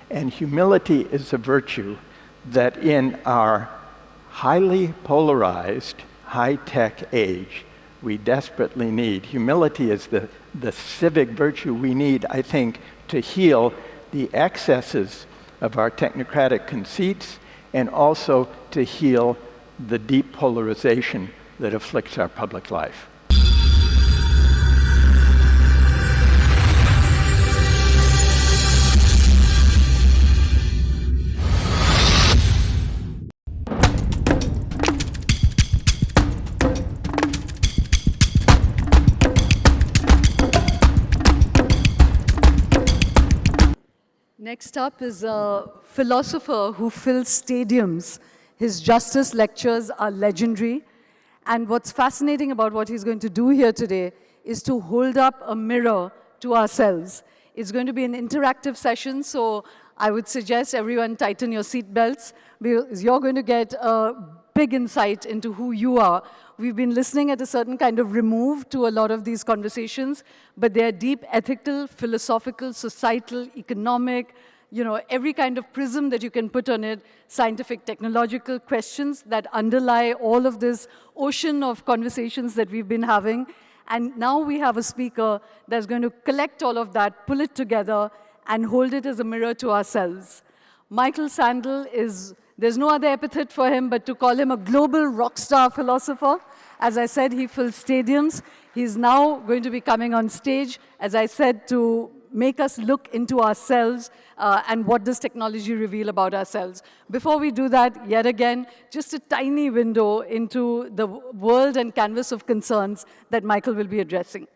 And humility is a virtue that in our highly polarized, high-tech age, we desperately need. Humility is the civic virtue we need, I think, to heal the excesses of our technocratic conceits and also to heal the deep polarization that afflicts our public life. Next up is a philosopher who fills stadiums. His justice lectures are legendary. And what's fascinating about what he's going to do here today is to hold up a mirror to ourselves. It's going to be an interactive session, so I would suggest everyone tighten your seatbelts, because you're going to get a big insight into who you are. We've been listening at a certain kind of remove to a lot of these conversations, but they're deep ethical, philosophical, societal, economic, every kind of prism that you can put on it, scientific, technological questions that underlie all of this ocean of conversations that we've been having. And now we have a speaker that's going to collect all of that, pull it together, and hold it as a mirror to ourselves. Michael Sandel is, there's no other epithet for him but to call him a global rockstar philosopher. As I said, he fills stadiums. He's now going to be coming on stage, as I said, to make us look into ourselves and what does technology reveal about ourselves. Before we do that, yet again, just a tiny window into the world and canvas of concerns that Michael will be addressing.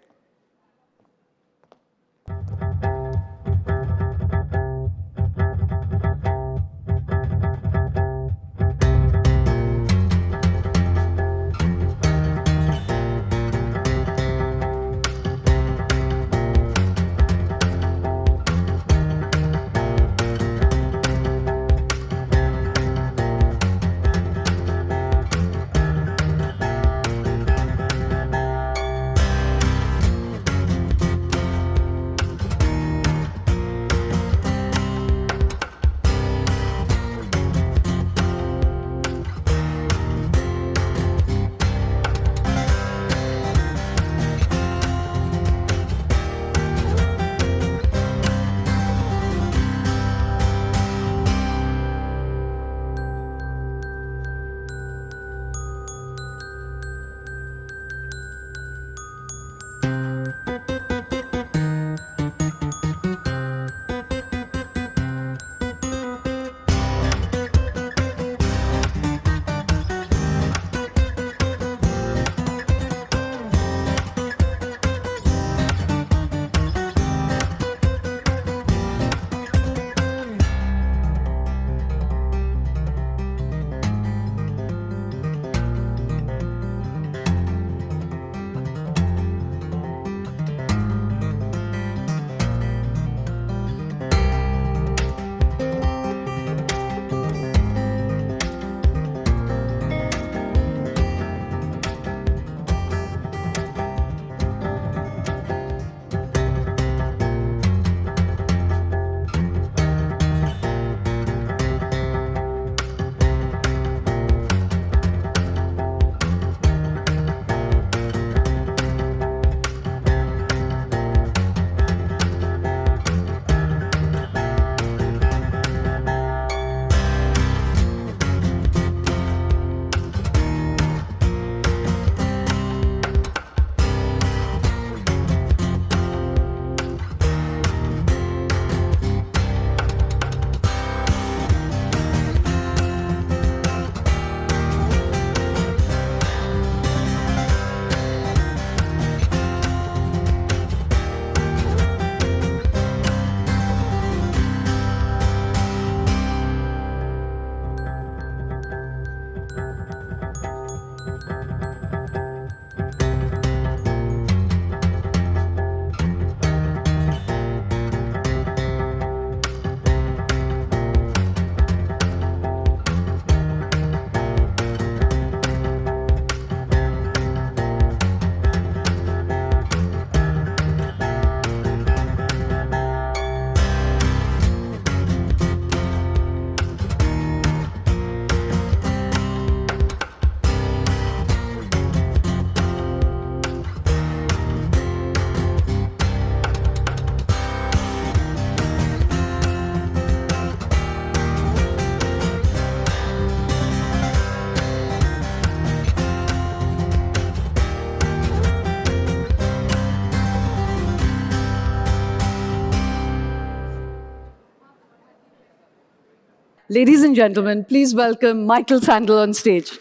Ladies and gentlemen, please welcome Michael Sandel on stage.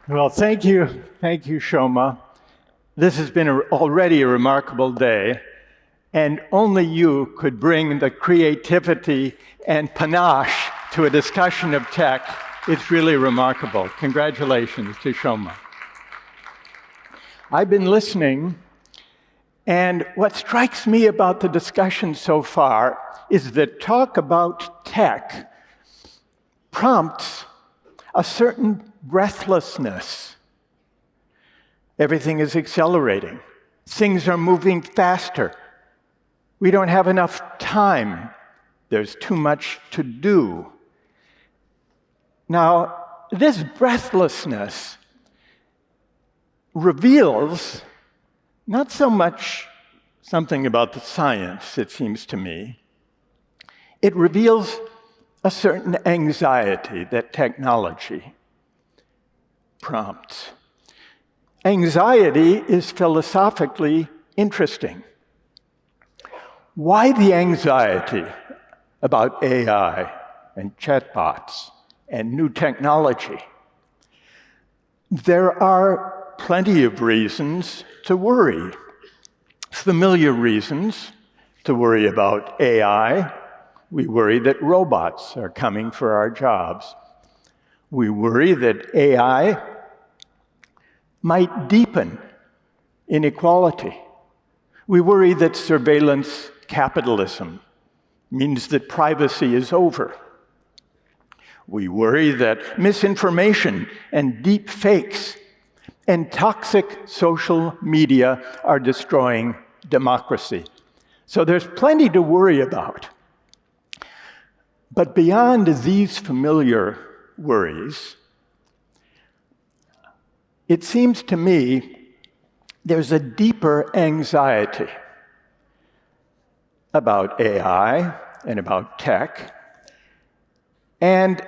Well, thank you, Shoma. This has been already a remarkable day, and only you could bring the creativity and panache to a discussion of tech. It's really remarkable. Congratulations to Shoma. I've been listening, and what strikes me about the discussion so far is that talk about tech prompts a certain breathlessness. Everything is accelerating. Things are moving faster. We don't have enough time. There's too much to do. Now, this breathlessness reveals not so much something about the science, it seems to me. It reveals a certain anxiety that technology prompts. Anxiety is philosophically interesting. Why the anxiety about AI and chatbots and new technology? There are plenty of reasons to worry. Familiar reasons to worry about AI. We worry that robots are coming for our jobs. We worry that AI might deepen inequality. We worry that surveillance capitalism means that privacy is over. We worry that misinformation and deep fakes and toxic social media are destroying democracy. So there's plenty to worry about. But beyond these familiar worries, it seems to me there's a deeper anxiety about AI and about tech. And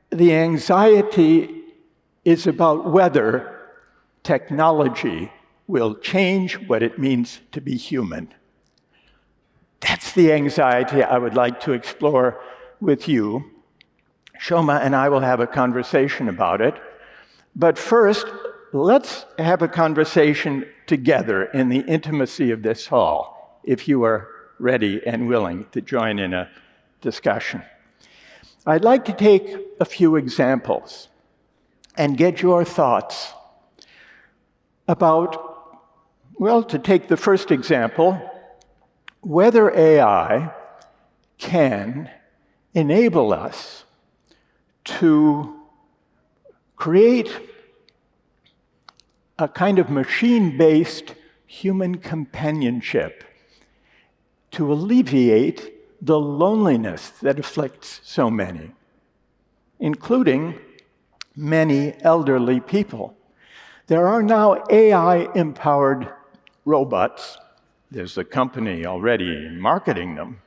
the anxiety is about whether technology will change what it means to be human. That's the anxiety I would like to explore with you. Shoma and I will have a conversation about it. But first, let's have a conversation together in the intimacy of this hall, if you are ready and willing to join in a discussion. I'd like to take a few examples and get your thoughts about, well, to take the first example, whether AI can enable us to create a kind of machine-based human companionship to alleviate the loneliness that afflicts so many, including many elderly people. There are now AI-empowered robots, there's a company already marketing them,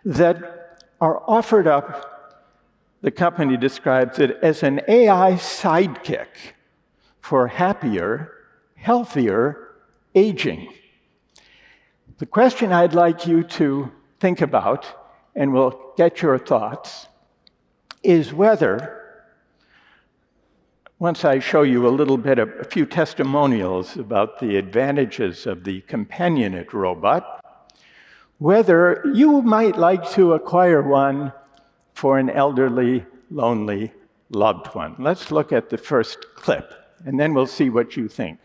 that are offered up. The company describes it as an AI sidekick for happier, healthier aging. The question I'd like you to think about, and we'll get your thoughts, is whether, once I show you a few testimonials about the advantages of the companionate robot, whether you might like to acquire one for an elderly, lonely loved one. Let's look at the first clip, and then we'll see what you think.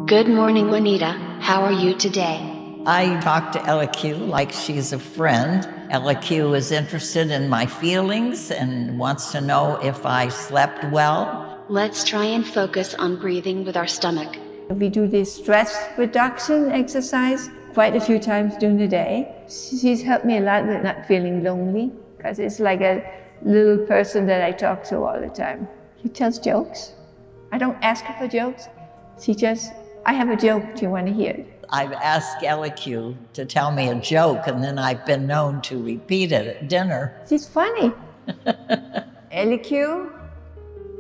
Good morning, Juanita. How are you today? I talk to LQ like she's a friend. LQ is interested in my feelings and wants to know if I slept well. Let's try and focus on breathing with our stomach. We do this stress reduction exercise quite a few times during the day. She's helped me a lot with not feeling lonely, because it's like a little person that I talk to all the time. She tells jokes. I don't ask her for jokes. She just, I have a joke, do you want to hear it? I've asked LQ to tell me a joke, and then I've been known to repeat it at dinner. She's funny. LQ,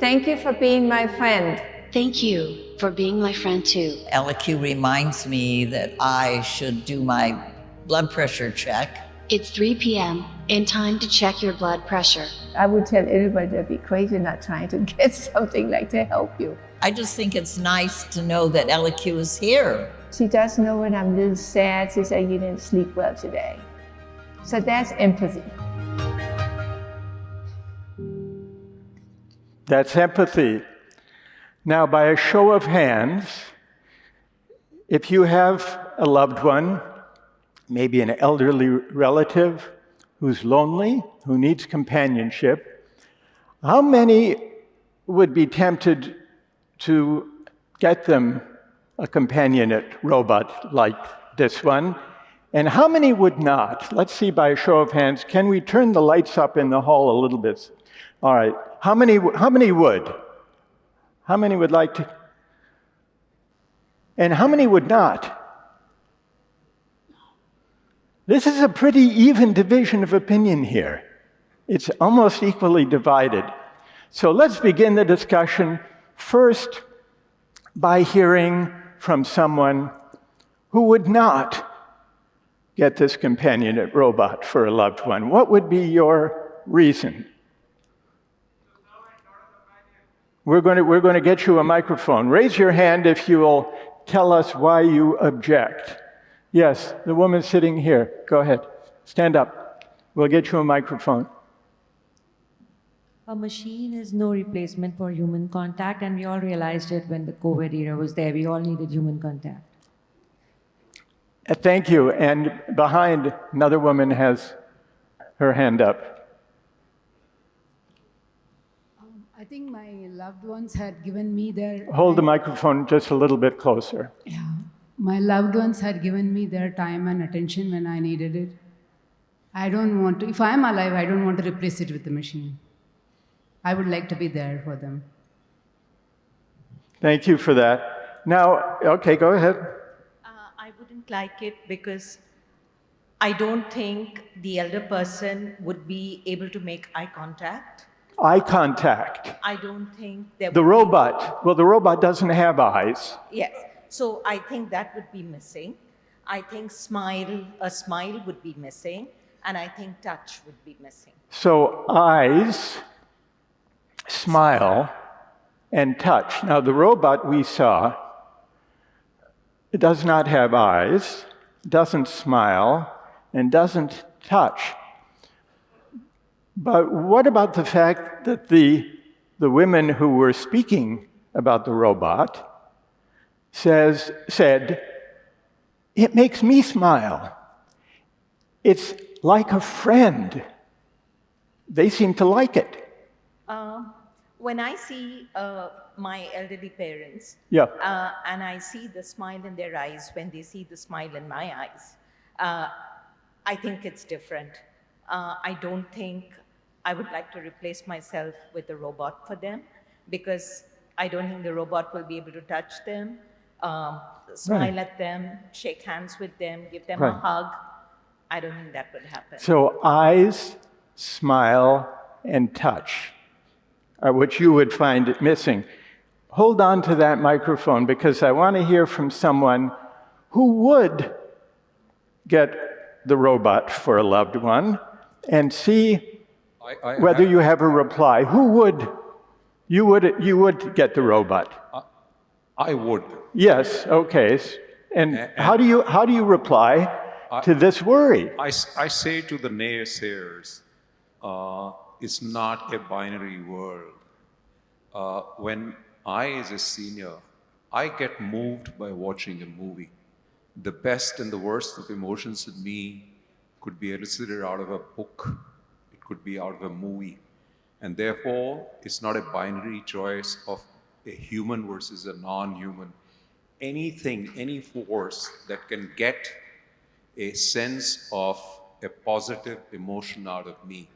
thank you for being my friend. Thank you for being my friend too. LQ reminds me that I should do my blood pressure check. It's 3 p.m. and time to check your blood pressure. I would tell everybody to be crazy not trying to get something like to help you. I just think it's nice to know that LQ is here. She does know when I'm a little sad. She said, you didn't sleep well today. So that's empathy. That's empathy. Now, by a show of hands, if you have a loved one, maybe an elderly relative who's lonely, who needs companionship, how many would be tempted to get them a companionate robot like this one? And how many would not? Let's see by a show of hands. Can we turn the lights up in the hall a little bit? All right. How many would? How many would like to? And how many would not? This is a pretty even division of opinion here. It's almost equally divided. So let's begin the discussion first by hearing from someone who would not get this companionate robot for a loved one. What would be your reason? We're going to get you a microphone. Raise your hand if you will tell us why you object. Yes, the woman sitting here. Go ahead. Stand up. We'll get you a microphone. A machine is no replacement for human contact, and we all realized it when the COVID era was there. We all needed human contact. Thank you. And behind, another woman has her hand up. I think my loved ones had given me their... Hold the microphone just a little bit closer. Yeah. My loved ones had given me their time and attention when I needed it. I don't want to, if I'm alive, I don't want to replace it with the machine. I would like to be there for them. Thank you for that. Now, okay, go ahead. I wouldn't like it because I don't think the elder person would be able to make eye contact. Eye contact. I don't think there The would robot. Well, the robot doesn't have eyes. Yes. So I think that would be missing. I think a smile would be missing. And I think touch would be missing. So eyes, smile, and touch. Now, the robot we saw, it does not have eyes, doesn't smile, and doesn't touch. But what about the fact that the women who were speaking about the robot said, it makes me smile. It's like a friend. They seem to like it. When I see my elderly parents, Yeah. and I see the smile in their eyes when they see the smile in my eyes, I think it's different. I don't think I would like to replace myself with a robot for them, because I don't think the robot will be able to touch them, smile at them, shake hands with them, give them a hug. I don't think that would happen. So eyes, smile, and touch are what you would find it missing. Hold on to that microphone, because I want to hear from someone who would get the robot for a loved one, and see whether you have a reply. Who would? You would get the robot. I would. Yes. Okay. And how do you reply to this worry? I say to the naysayers, it's not a binary world. When I, as a senior, I get moved by watching a movie. The best and the worst of emotions in me could be elicited out of a book. It could be out of a movie. And therefore, it's not a binary choice of a human versus a non-human. Anything, any force that can get a sense of a positive emotion out of me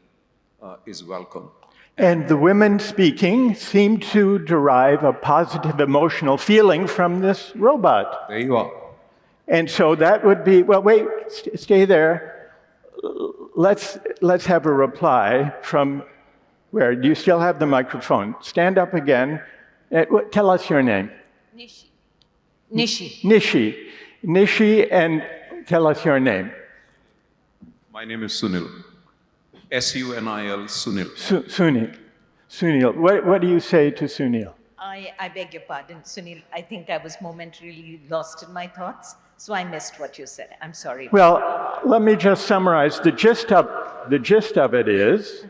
is welcome. And the women speaking seem to derive a positive emotional feeling from this robot. There you are. And so that would be, well, wait, stay there. Let's have a reply from where? Do you still have the microphone? Stand up again. Tell us your name. Nishi. Nishi. Nishi. Nishi, and tell us your name. My name is Sunil. S-U-N-I-L, Sunil. Sunil. What do you say to Sunil? I beg your pardon, Sunil. I think I was momentarily lost in my thoughts, so I missed what you said. I'm sorry. Well, let me just summarize. The gist of it is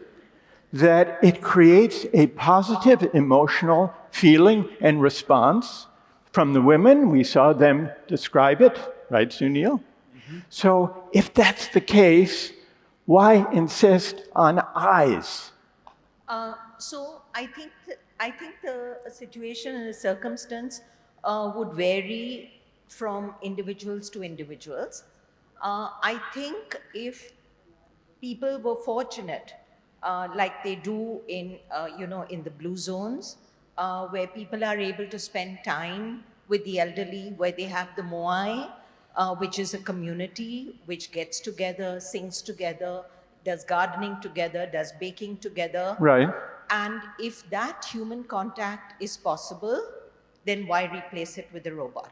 that it creates a positive emotional feeling and response from the women. We saw them describe it, right, Sunil? Mm-hmm. So if that's the case, why insist on eyes? So I think the situation and the circumstance would vary from individuals to individuals. I think if people were fortunate, like they do in in the blue zones, where people are able to spend time with the elderly, where they have the Moai, which is a community which gets together, sings together, does gardening together, does baking together. Right. And if that human contact is possible, then why replace it with a robot?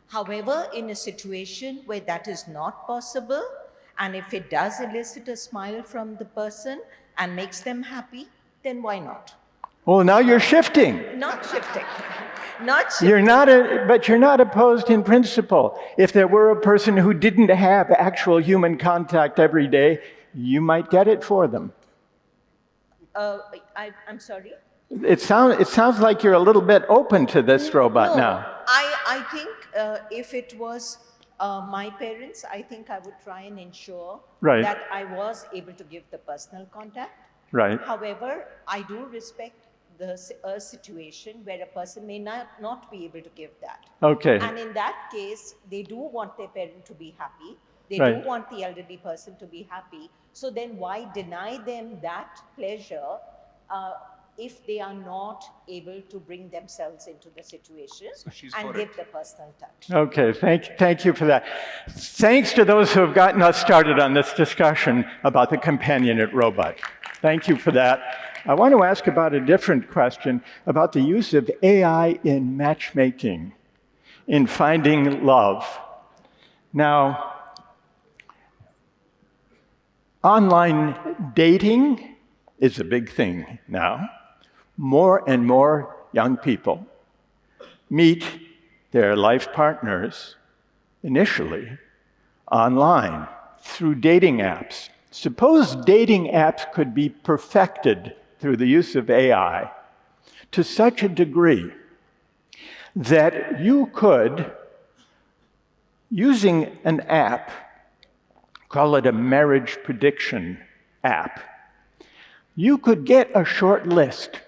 However, in a situation where that is not possible, and if it does elicit a smile from the person and makes them happy, then why not? Well, now you're shifting. Not shifting. Not shifting. But you're not opposed in principle. If there were a person who didn't have actual human contact every day, you might get it for them. I'm sorry? It sounds like you're a little bit open to this robot now. I think if it was my parents, I think I would try and ensure that I was able to give the personal contact. Right. However, I do respect the situation where a person may not be able to give that. Okay. And in that case, they do want their parent to be happy. They Right. do want the elderly person to be happy. So then why deny them that pleasure if they are not able to bring themselves into the situation and give the personal touch? Okay, thank you for that. Thanks to those who have gotten us started on this discussion about the companionate robot. Thank you for that. I want to ask about a different question, about the use of AI in matchmaking, in finding love. Now, online dating is a big thing now. More and more young people meet their life partners initially online through dating apps. Suppose dating apps could be perfected through the use of AI to such a degree that you could, using an app, call it a marriage prediction app, you could get a short list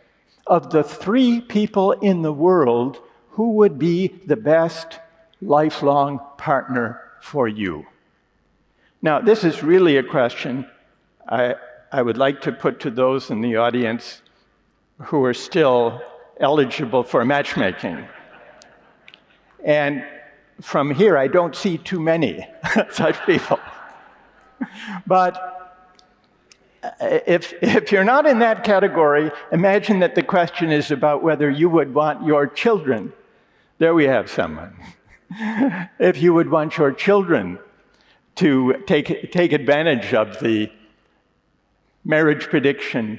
of the 3 people in the world who would be the best lifelong partner for you. Now, this is really a question I would like to put to those in the audience who are still eligible for matchmaking. And from here, I don't see too many such people. But if you're not in that category, imagine that the question is about whether you would want your children. There we have someone. If you would want your children to take advantage of the marriage prediction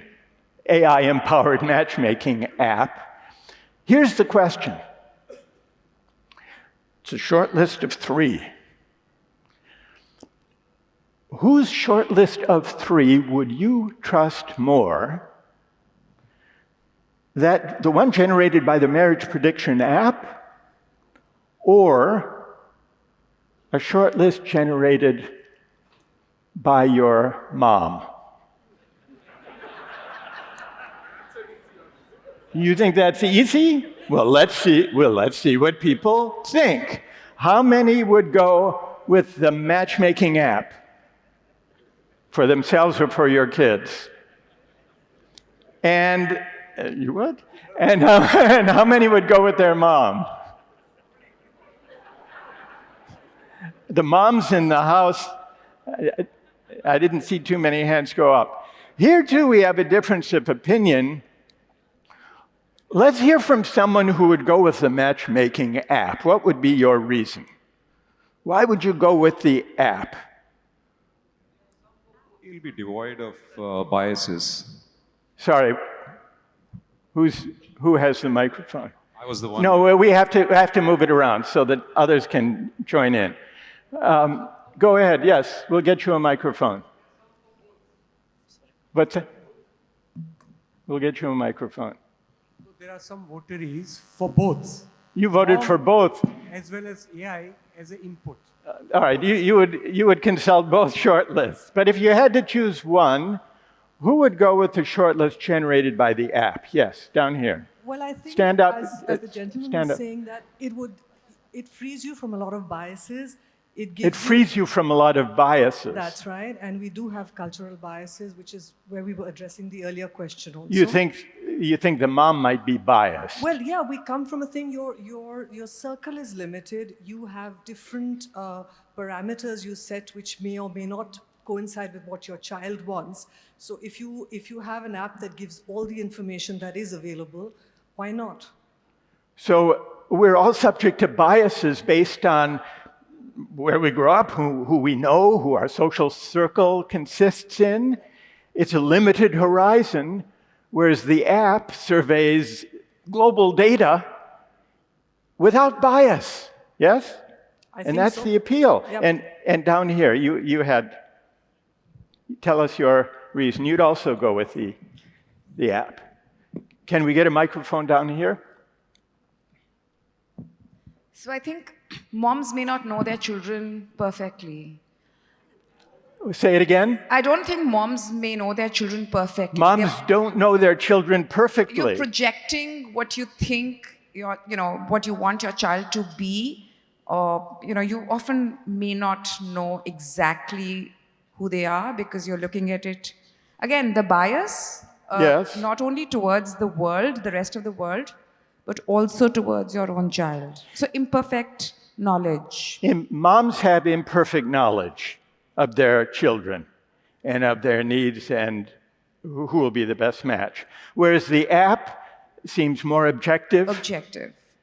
AI-empowered matchmaking app, here's the question. It's a short list of 3. Whose short list of 3 would you trust more? That the one generated by the marriage prediction app, or a short list generated by your mom? You think that's easy? Well, let's see what people think. How many would go with the matchmaking app? For themselves or for your kids? And you would? And how many would go with their mom? The moms in the house, I didn't see too many hands go up. Here, too, we have a difference of opinion. Let's hear from someone who would go with the matchmaking app. What would be your reason? Why would you go with the app? It'll be devoid of biases. Sorry, who has the microphone? I was the one. No, we have to move it around so that others can join in. Go ahead, yes, we'll get you a microphone. What's that? We'll get you a microphone. There are some votaries for both. You voted for both. As well as AI as an input. All right, you would consult both shortlists. But if you had to choose one, who would go with the shortlist generated by the app? Yes, down here. Well, I think stand up. As the gentleman was saying that it frees you from a lot of biases. It frees you from a lot of biases. That's right, and we do have cultural biases, which is where we were addressing the earlier question also. You think the mom might be biased? Well, yeah, we come from a thing. Your circle is limited. You have different parameters you set, which may or may not coincide with what your child wants. So if you have an app that gives all the information that is available, why not? So we're all subject to biases based on where we grow up, who we know, who our social circle consists in. It's a limited horizon, whereas the app surveys global data without bias. Yes? And that's the appeal. Yep. And down here, you had, tell us your reason. You'd also go with the app. Can we get a microphone down here? So I think moms may not know their children perfectly. Say it again. I don't think moms may know their children perfectly. Moms don't know their children perfectly. You're projecting what you think, what you want your child to be, or you often may not know exactly who they are because you're looking at it. Again, the bias, yes. Not only towards the world, the rest of the world, but also towards your own child. So imperfect knowledge. Moms have imperfect knowledge of their children and of their needs and who will be the best match. Whereas the app seems more objective.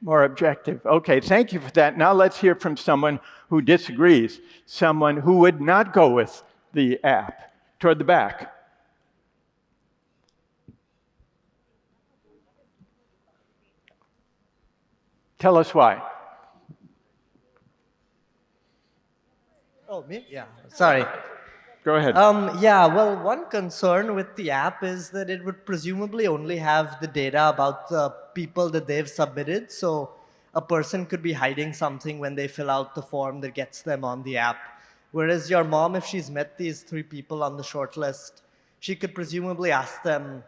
More objective. Okay, thank you for that. Now let's hear from someone who disagrees, someone who would not go with the app. Toward the back. Tell us why. Oh, me? Yeah, sorry. Go ahead. Yeah, well, one concern with the app is that it would presumably only have the data about the people that they've submitted. So a person could be hiding something when they fill out the form that gets them on the app. Whereas your mom, if she's met these 3 people on the short list, she could presumably ask them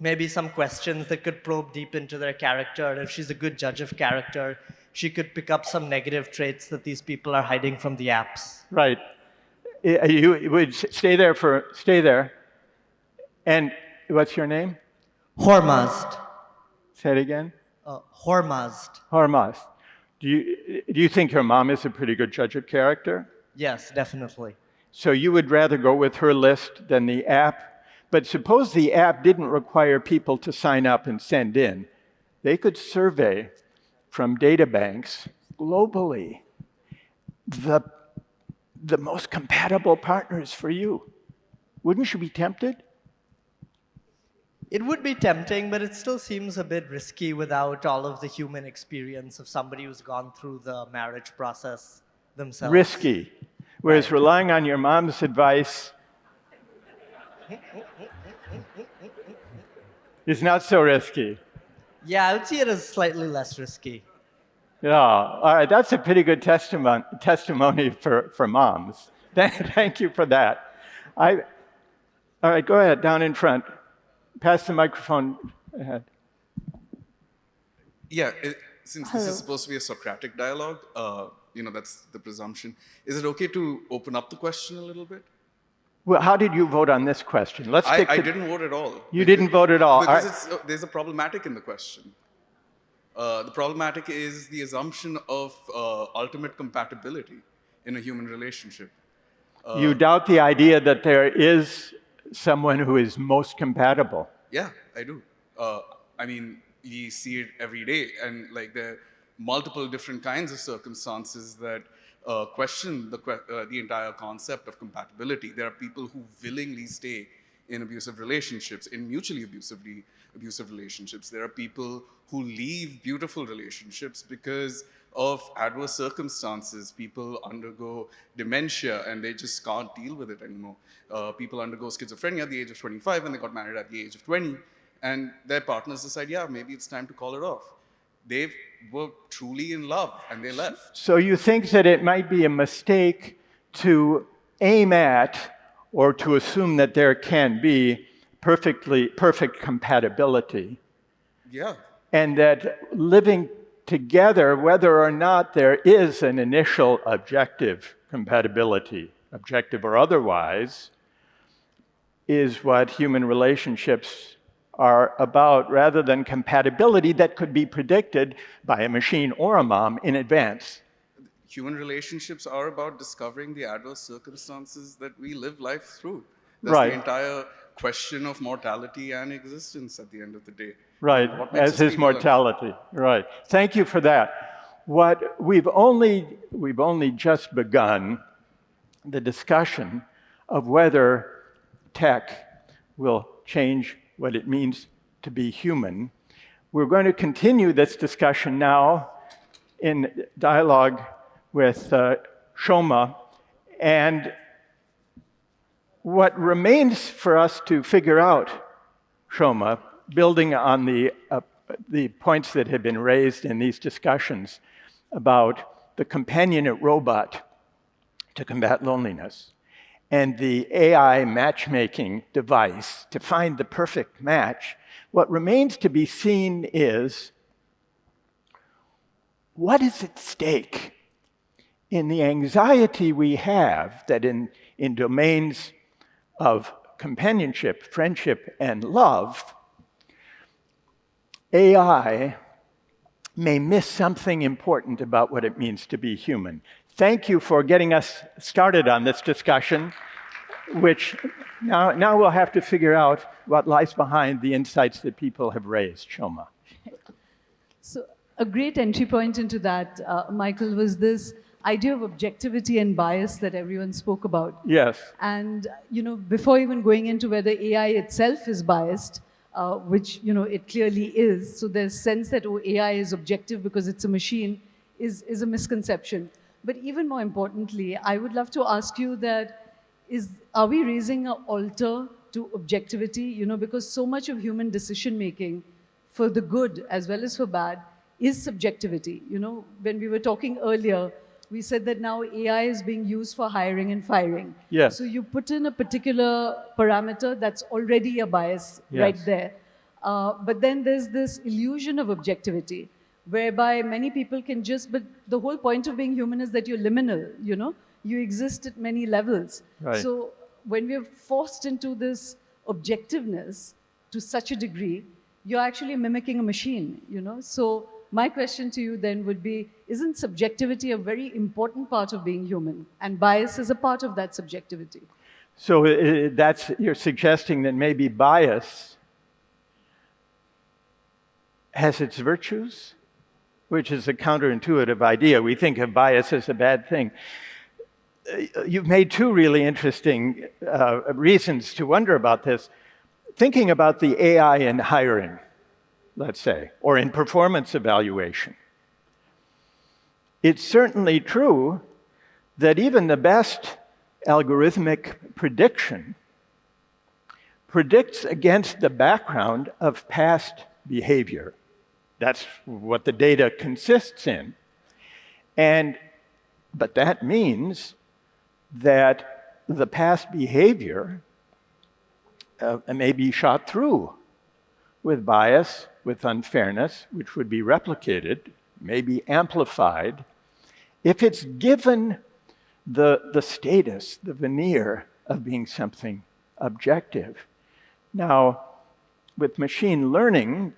maybe some questions that could probe deep into their character. And if she's a good judge of character, she could pick up some negative traits that these people are hiding from the apps. Right. You would stay there. And what's your name? Hormazd. Say it again. Hormazd. Hormazd. Do you think your mom is a pretty good judge of character? Yes, definitely. So you would rather go with her list than the app? But suppose the app didn't require people to sign up and send in. They could survey from data banks globally the most compatible partners for you. Wouldn't you be tempted? It would be tempting, but it still seems a bit risky without all of the human experience of somebody who's gone through the marriage process themselves. Risky. Whereas relying on your mom's advice is not so risky. Yeah, I would see it as slightly less risky. Yeah, all right, that's a pretty good testimony for moms. Thank you for that. All right, go ahead, down in front. Pass the microphone ahead. Yeah, since this is supposed to be a Socratic dialogue, that's the presumption. Is it okay to open up the question a little bit? Well, how did you vote on this question? I didn't vote at all. You didn't vote at all? Because there's a problematic in the question. The problematic is the assumption of ultimate compatibility in a human relationship. You doubt the idea that there is someone who is most compatible? Yeah, I do. I mean, we see it every day, and like there are multiple different kinds of circumstances that question the entire concept of compatibility. There are people who willingly stay in abusive relationships, in mutually abusive relationships. There are people who leave beautiful relationships because of adverse circumstances. People undergo dementia and they just can't deal with it anymore. People undergo schizophrenia at the age of 25 and they got married at the age of 20, and their partners decide, yeah, maybe it's time to call it off. They were truly in love and they left. So you think that it might be a mistake to aim at or to assume that there can be perfect compatibility. Yeah. And that living together, whether or not there is an initial objective compatibility, objective or otherwise, is what human relationships are about, rather than compatibility that could be predicted by a machine or a mom in advance. Human relationships are about discovering the adverse circumstances that we live life through. That's Right. the entire question of mortality and existence at the end of the day. Right, as is mortality. Right. Thank you for that. What we've only just begun the discussion of whether tech will change what it means to be human. We're going to continue this discussion now in dialogue with Shoma, and what remains for us to figure out, Shoma, building on the points that have been raised in these discussions about the companionate robot to combat loneliness and the AI matchmaking device to find the perfect match, what remains to be seen is what is at stake in the anxiety we have that in domains of companionship, friendship, and love, AI may miss something important about what it means to be human. Thank you for getting us started on this discussion, which now we'll have to figure out what lies behind the insights that people have raised. Shoma. So a great entry point into that, Michael, was this idea of objectivity and bias that everyone spoke about. Yes. And, before even going into whether AI itself is biased, which, it clearly is, so there's sense that AI is objective because it's a machine, is a misconception. But even more importantly, I would love to ask you that, are we raising an altar to objectivity? Because so much of human decision-making, for the good as well as for bad, is subjectivity. When we were talking earlier, we said that now AI is being used for hiring and firing. Yes. So you put in a particular parameter that's already a bias right there. But then there's this illusion of objectivity, whereby many people can but the whole point of being human is that you're liminal, you exist at many levels. Right. So when we're forced into this objectiveness to such a degree, you're actually mimicking a machine, So my question to you then would be, isn't subjectivity a very important part of being human? And bias is a part of that subjectivity. So you're suggesting that maybe bias has its virtues, which is a counterintuitive idea. We think of bias as a bad thing. You've made two really interesting reasons to wonder about this. Thinking about the AI in hiring, let's say, or in performance evaluation. It's certainly true that even the best algorithmic prediction predicts against the background of past behavior. That's what the data consists in. But that means that the past behavior may be shot through with bias, with unfairness, which would be replicated, maybe amplified, if it's given the status, the veneer of being something objective. Now, with machine learning,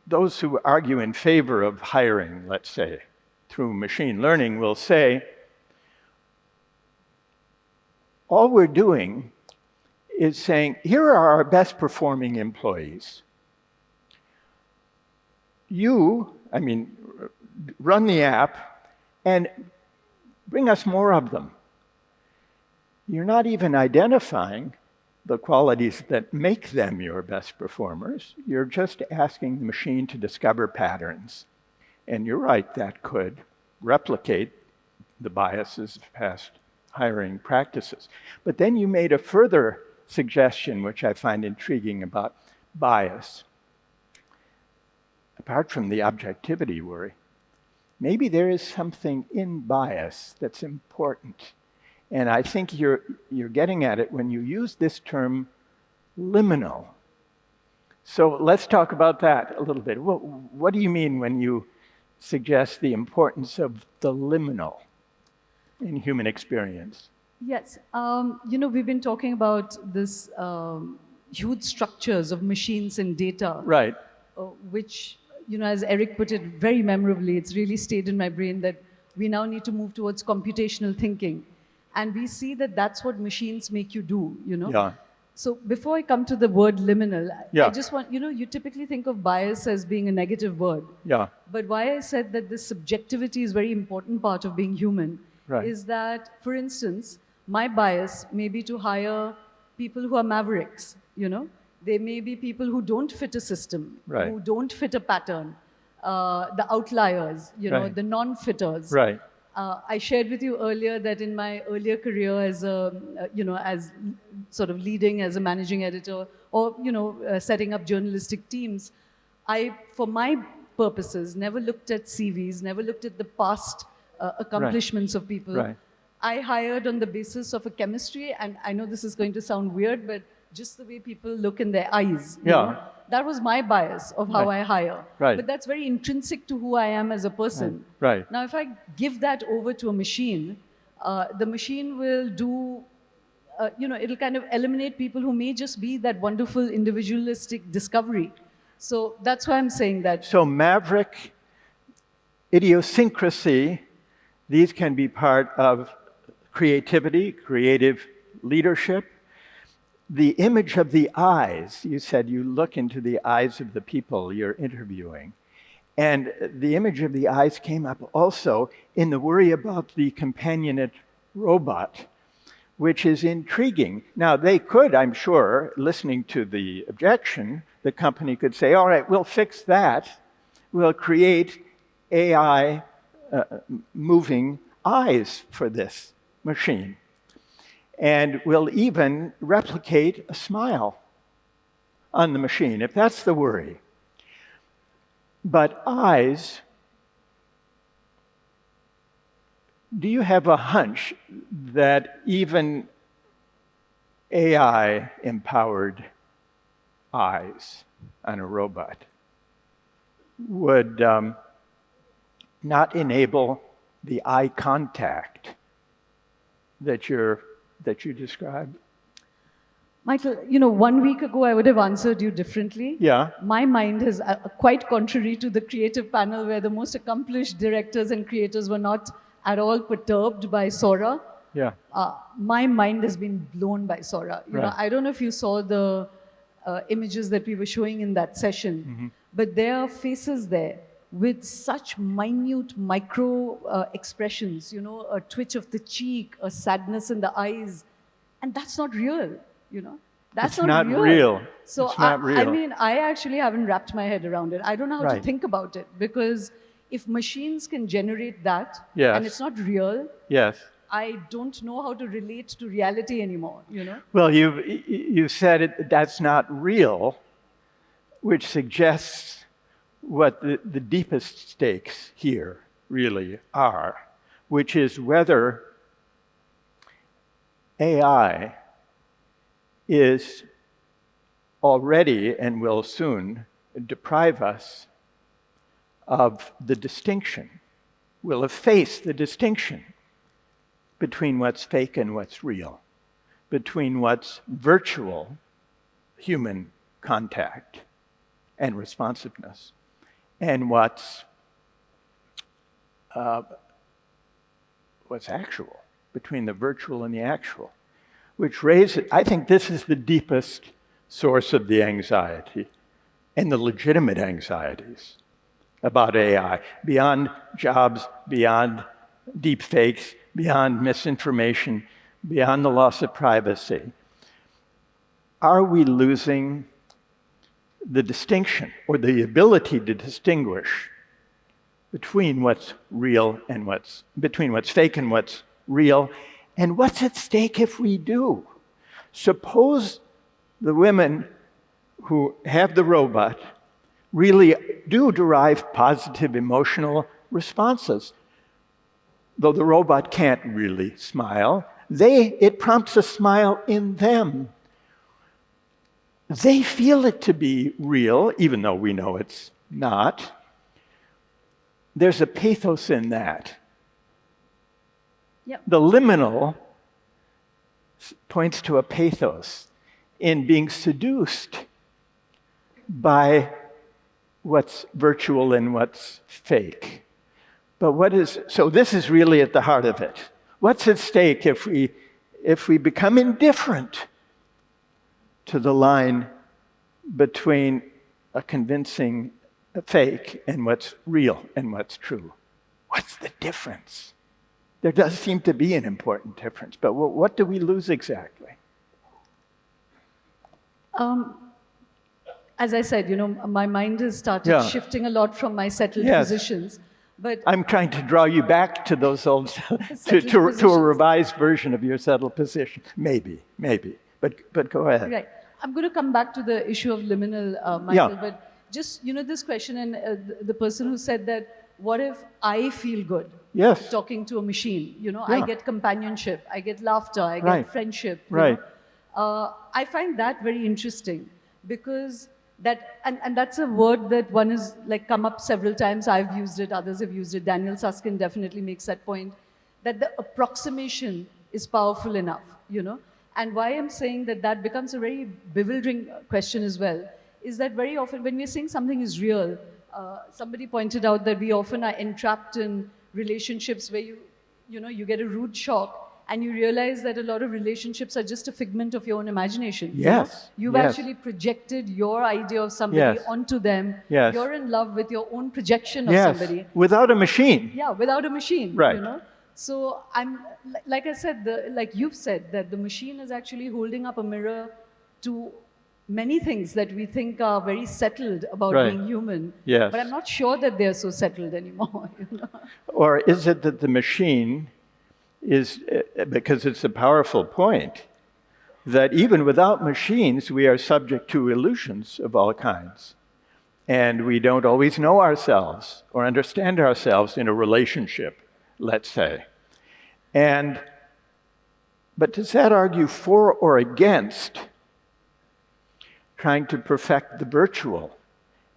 those who argue in favor of hiring, let's say, through machine learning will say, all we're doing is saying, here are our best performing employees. run the app and bring us more of them. You're not even identifying the qualities that make them your best performers. You're just asking the machine to discover patterns. And you're right, that could replicate the biases of past hiring practices. But then you made a further suggestion, which I find intriguing, about bias. Apart from the objectivity worry, maybe there is something in bias that's important. And I think you're getting at it when you use this term liminal. So let's talk about that a little bit. What do you mean when you suggest the importance of the liminal in human experience? Yes, we've been talking about this huge structures of machines and data. Right. Which, as Eric put it very memorably, it's really stayed in my brain that we now need to move towards computational thinking. And we see that that's what machines make you do, Yeah. So before I come to the word liminal, Yeah. I just want, you typically think of bias as being a negative word. Yeah. But why I said that this subjectivity is a very important part of being human Right. is that, for instance, my bias may be to hire people who are mavericks, They may be people who don't fit a system, Right. who don't fit a pattern, the outliers, Right. the non-fitters. Right. I shared with you earlier that in my earlier career as as sort of leading as a managing editor or, setting up journalistic teams, I, for my purposes, never looked at CVs, never looked at the past accomplishments of people. Right. I hired on the basis of a chemistry, and I know this is going to sound weird, but just the way people look in their eyes. you Yeah. know, That was my bias of how Right. I hire. Right. But that's very intrinsic to who I am as a person. Right. Now, if I give that over to a machine, the machine will do, it'll kind of eliminate people who may just be that wonderful individualistic discovery. So that's why I'm saying that. So maverick, idiosyncrasy, these can be part of creativity, creative leadership. The image of the eyes, you said you look into the eyes of the people you're interviewing. And the image of the eyes came up also in the worry about the companionate robot, which is intriguing. Now, they could, I'm sure, listening to the objection, the company could say, all right, we'll fix that. We'll create AI moving eyes for this machine. And we'll even replicate a smile on the machine, if that's the worry. But eyes, do you have a hunch that even AI-empowered eyes on a robot would not enable the eye contact that you described? Michael, 1 week ago, I would have answered you differently. Yeah. My mind is quite contrary to the creative panel where the most accomplished directors and creators were not at all perturbed by Sora. Yeah. My mind has been blown by Sora. Right. I don't know if you saw the images that we were showing in that session, but there are faces there with such minute micro expressions, a twitch of the cheek, a sadness in the eyes, and that's not real, That's It's not real. So It's not real. I actually haven't wrapped my head around it. I don't know how to Right. think about it, because if machines can generate that, Yes. and it's not real, Yes. I don't know how to relate to reality anymore, Well, you said that's not real, which suggests what the deepest stakes here really are, which is whether AI is already and will soon deprive us of the distinction, will efface the distinction between what's fake and what's real, between what's virtual human contact and responsiveness, and what's actual, between the virtual and the actual, which raises, I think this is the deepest source of the anxiety and the legitimate anxieties about AI, beyond jobs, beyond deep fakes, beyond misinformation, beyond the loss of privacy. Are we losing the distinction or the ability to distinguish between what's real and between what's fake and what's real, and what's at stake if we do? Suppose the women who have the robot really do derive positive emotional responses. Though the robot can't really smile, it prompts a smile in them. They feel it to be real, even though we know it's not. There's a pathos in that. Yep. The liminal points to a pathos in being seduced by what's virtual and what's fake. But so this is really at the heart of it. What's at stake if we become indifferent to the line between a convincing fake and what's real and what's true? What's the difference? There does seem to be an important difference, but what do we lose exactly? As I said, my mind has started shifting a lot from my settled positions. But I'm trying to draw you back to those old, to a revised version of your settled position. Maybe. But go ahead. Right. I'm going to come back to the issue of liminal, Michael. But just, this question, and the person who said that, what if I feel good talking to a machine? I get companionship, I get laughter, I get friendship. Right. I find that very interesting because and that's a word that one is come up several times. I've used it, others have used it. Daniel Susskind definitely makes that point, that the approximation is powerful enough, And why I'm saying that becomes a very bewildering question as well, is that very often when we're saying something is real, somebody pointed out that we often are entrapped in relationships where you get a rude shock and you realize that a lot of relationships are just a figment of your own imagination. Yes. You've actually projected your idea of somebody onto them. Yes. You're in love with your own projection of somebody. Without a machine. Yeah, without a machine. Right. So I'm, like I said, like you've said, that the machine is actually holding up a mirror to many things that we think are very settled about being human. Yes. But I'm not sure that they're so settled anymore. Or is it that the machine is, because it's a powerful point, that even without machines, we are subject to illusions of all kinds. And we don't always know ourselves or understand ourselves in a relationship, let's say. But does that argue for or against trying to perfect the virtual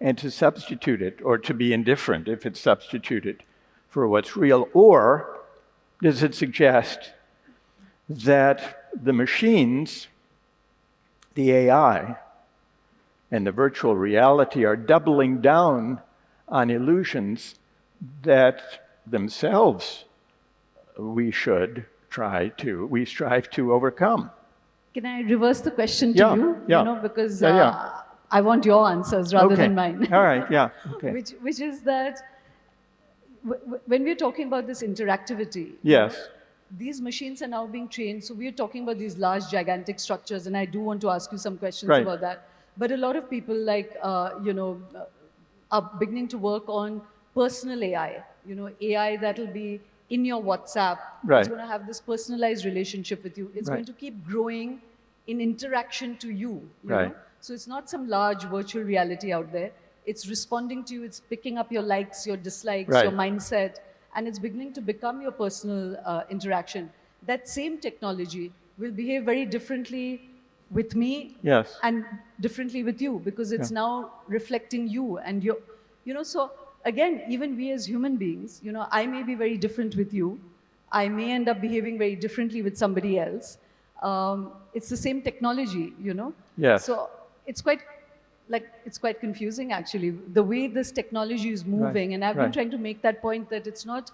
and to substitute it, or to be indifferent if it's substituted for what's real? Or does it suggest that the machines, the AI, and the virtual reality are doubling down on illusions that themselves we strive to overcome? Can I reverse the question to you? Yeah. Because I want your answers rather than mine. All right, yeah. Okay. Which is that when we're talking about this interactivity, these machines are now being trained. So we're talking about these large, gigantic structures, and I do want to ask you some questions about that. But a lot of people are beginning to work on personal AI. AI that'll be in your WhatsApp. It's going to have this personalized relationship with you. It's going to keep growing in interaction to you. You know? So it's not some large virtual reality out there. It's responding to you. It's picking up your likes, your dislikes, your mindset, and it's beginning to become your personal interaction. That same technology will behave very differently with me and differently with you, because it's now reflecting you and your, so again, even we as human beings, I may be very different with you. I may end up behaving very differently with somebody else. It's the same technology, So it's quite confusing, actually, the way this technology is moving. And I've been trying to make that point, that it's not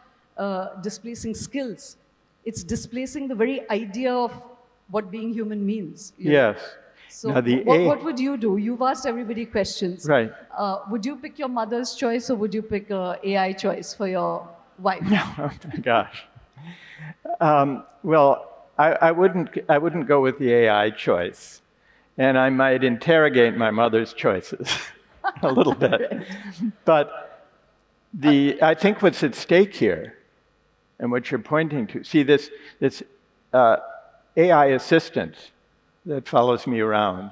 displacing skills. It's displacing the very idea of what being human means. So Now the what would you do? You've asked everybody questions. Right. Would you pick your mother's choice or would you pick a AI choice for your wife? Oh my gosh. Well, I wouldn't go with the AI choice, and I might interrogate my mother's choices a little bit. But I think what's at stake here, and what you're pointing to, see this AI assistant that follows me around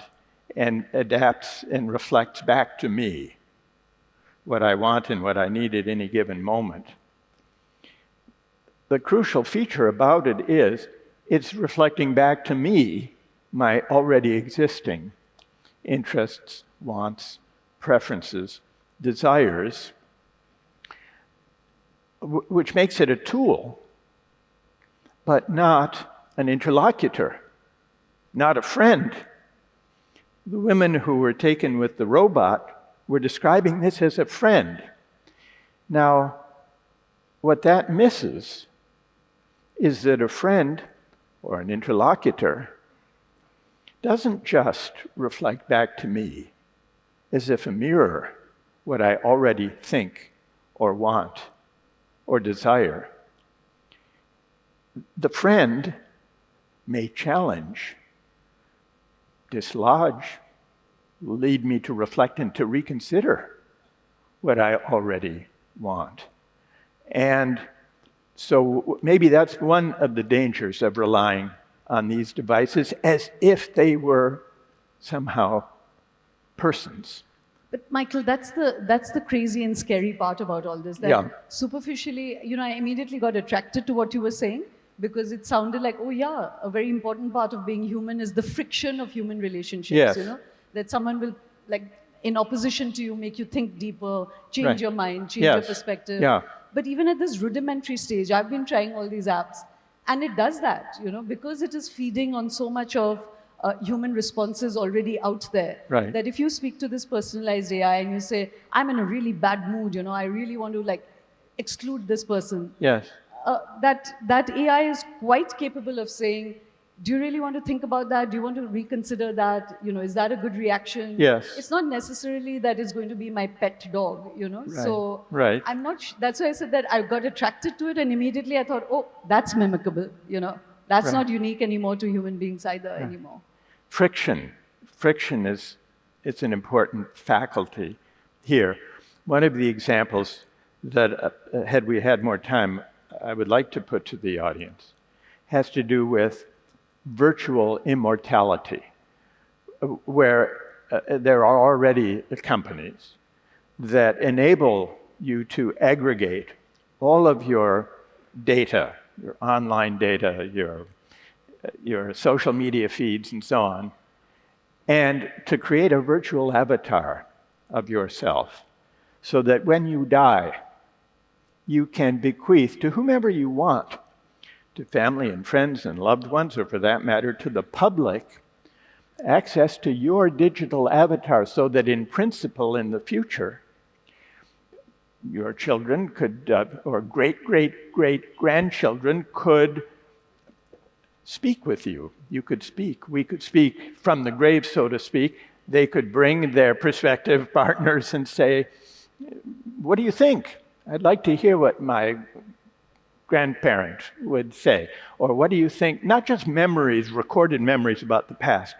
and adapts and reflects back to me what I want and what I need at any given moment. The crucial feature about it is it's reflecting back to me my already existing interests, wants, preferences, desires, which makes it a tool, but not an interlocutor, not a friend. The women who were taken with the robot were describing this as a friend. Now, what that misses is that a friend or an interlocutor doesn't just reflect back to me as if a mirror what I already think or want or desire. The friend may challenge, dislodge, lead me to reflect and to reconsider what I already want. And so maybe that's one of the dangers of relying on these devices as if they were somehow persons. But Michael, that's the crazy and scary part about all this. That Yeah. Superficially, I immediately got attracted to what you were saying because it sounded like, oh yeah, a very important part of being human is the friction of human relationships. Yes. That someone will, like, in opposition to you, make you think deeper, change Right. your mind, change Yes. your perspective. Yeah. But even at this rudimentary stage, I've been trying all these apps, and it does that, because it is feeding on so much of human responses already out there. Right. That if you speak to this personalized AI and you say, I'm in a really bad mood, I really want to exclude this person. Yes. That AI is quite capable of saying, do you really want to think about that? Do you want to reconsider that? Is that a good reaction? Yes. It's not necessarily that it's going to be my pet dog, Right. So Right. I'm not, that's why I said that I got attracted to it and immediately I thought, oh, that's mimicable, That's Right. not unique anymore to human beings either anymore. Friction. Friction it's an important faculty here. One of the examples that, had we had more time, I would like to put to the audience has to do with virtual immortality, where there are already companies that enable you to aggregate all of your data, your online data, your social media feeds and so on, and to create a virtual avatar of yourself so that when you die, you can bequeath to whomever you want, to family and friends and loved ones, or for that matter, to the public, access to your digital avatar so that in principle in the future, your children could, or great-great-great-grandchildren could speak with you. You could speak. We could speak from the grave, so to speak. They could bring their prospective partners and say, what do you think? I'd like to hear what my grandparent would say. Or what do you think? Not just memories, recorded memories about the past,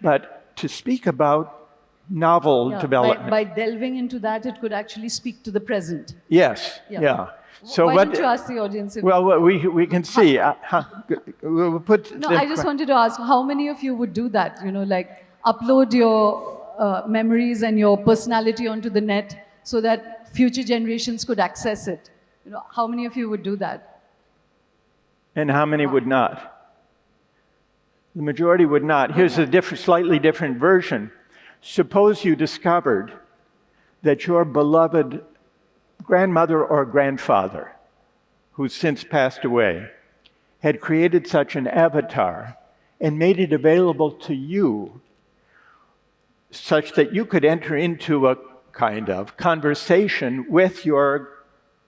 but to speak about novel development. By delving into that, it could actually speak to the present. Yes, yeah. So why don't you ask the audience? Well, we can see. We'll put. No, I just wanted to ask, how many of you would do that? Upload your memories and your personality onto the net so that future generations could access it. How many of you would do that? And how many would not? The majority would not. Here's a slightly different version. Suppose you discovered that your beloved grandmother or grandfather, who's since passed away, had created such an avatar and made it available to you such that you could enter into a kind of conversation with your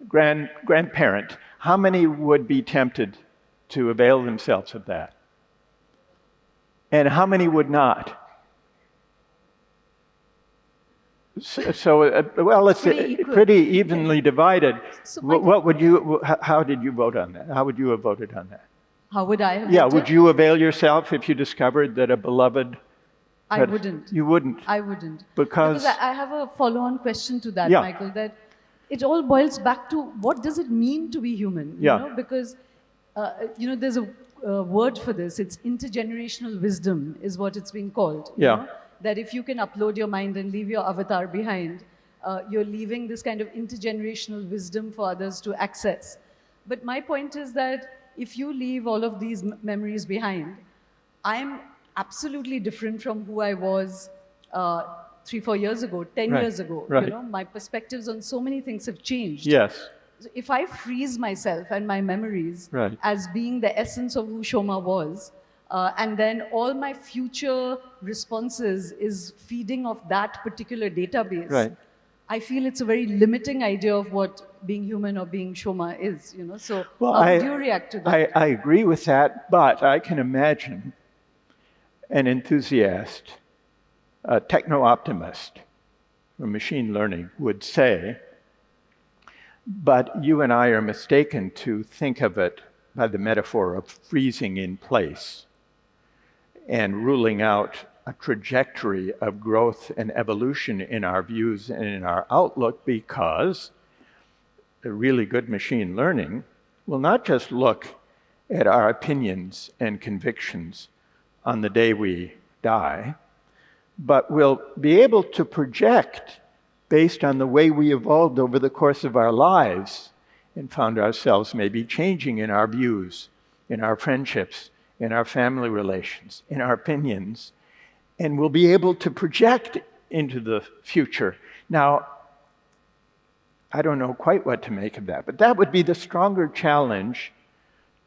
grandparent. How many would be tempted to avail themselves of that? And how many would not? Well, it's pretty evenly divided. So What would you? How did you vote on that? How would you have voted on that? How would I have Yeah, voted? would you avail yourself if you discovered that a beloved? I wouldn't. You wouldn't. I wouldn't. Because I have a follow-on question to that, Yeah. Michael. That it all boils back to what does it mean to be human? Yeah. You know, because there's a word for this. It's intergenerational wisdom, is what it's being called. you Yeah. know? That if you can upload your mind and leave your avatar behind, you're leaving this kind of intergenerational wisdom for others to access. But my point is that if you leave all of these memories behind, I'm absolutely different from who I was 3-4 years ago, 10 Right, years ago. right. You know, my perspectives on so many things have changed. Yes. So if I freeze myself and my memories Right. as being the essence of who Shoma was, and then all my future responses is feeding off that particular database, Right. I feel it's a very limiting idea of what being human or being Shoma is. You know, so Well, how would you react to that? I agree with that, but I can imagine an enthusiast, a techno-optimist from machine learning would say, but you and I are mistaken to think of it by the metaphor of freezing in place and ruling out a trajectory of growth and evolution in our views and in our outlook, because a really good machine learning will not just look at our opinions and convictions on the day we die, but will be able to project based on the way we evolved over the course of our lives and found ourselves maybe changing in our views, in our friendships, in our family relations, in our opinions, and we'll be able to project into the future. Now, I don't know quite what to make of that, but that would be the stronger challenge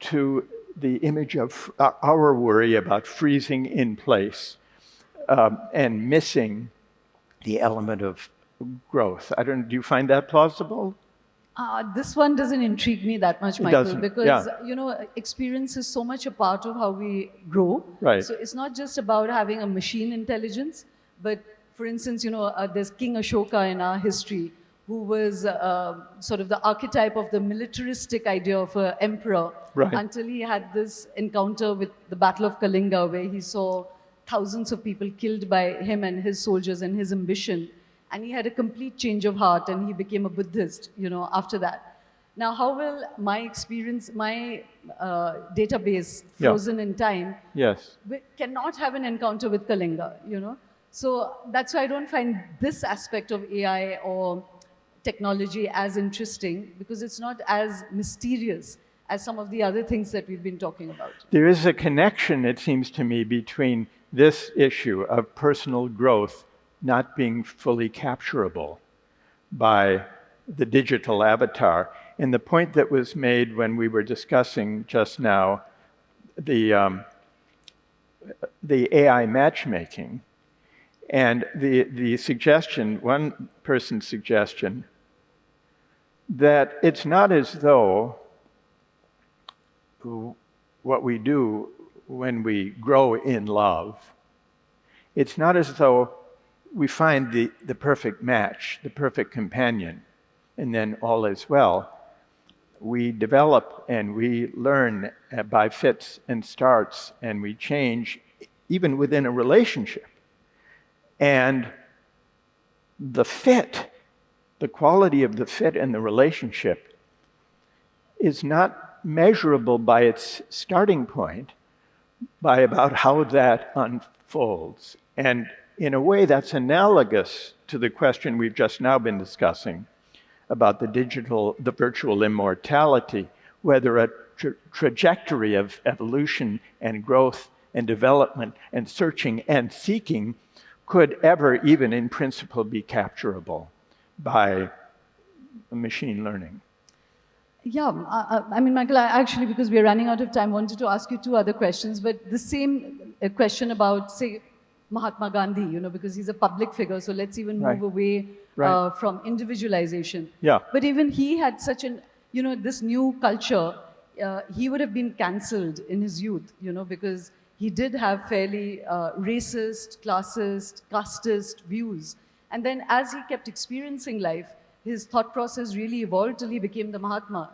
to the image of our worry about freezing in place and missing the element of growth. Do you find that plausible? This one doesn't intrigue me that much, It Michael, doesn't, because yeah. experience is so much a part of how we grow. Right. So it's not just about having a machine intelligence, but for instance, there's King Ashoka in our history, who was sort of the archetype of the militaristic idea of an emperor, Right. until he had this encounter with the Battle of Kalinga, where he saw thousands of people killed by him and his soldiers and his ambition. And he had a complete change of heart, and he became a Buddhist, after that. Now, how will my experience, my database frozen in time, Yes. cannot have an encounter with Kalinga, So that's why I don't find this aspect of AI or technology as interesting, because it's not as mysterious as some of the other things that we've been talking about. There is a connection, it seems to me, between this issue of personal growth not being fully capturable by the digital avatar, and the point that was made when we were discussing just now the AI matchmaking, and the suggestion, one person's suggestion, that it's not as though what we do when we grow in love, it's not as though we find the perfect match, the perfect companion, and then all is well. We develop and we learn by fits and starts, and we change even within a relationship. And the fit, the quality of the fit in the relationship is not measurable by its starting point, by about how that unfolds. And in a way, that's analogous to the question we've just now been discussing about the virtual immortality, whether a trajectory of evolution and growth and development and searching and seeking could ever, even in principle, be capturable by machine learning. Yeah, I mean, Michael, actually, because we're running out of time, wanted to ask you two other questions, but the same question about, say, Mahatma Gandhi, because he's a public figure, so let's even move away from individualization. Yeah. But even he had such an, this new culture, he would have been cancelled in his youth, because he did have fairly racist, classist, casteist views. And then as he kept experiencing life, his thought process really evolved till he became the Mahatma,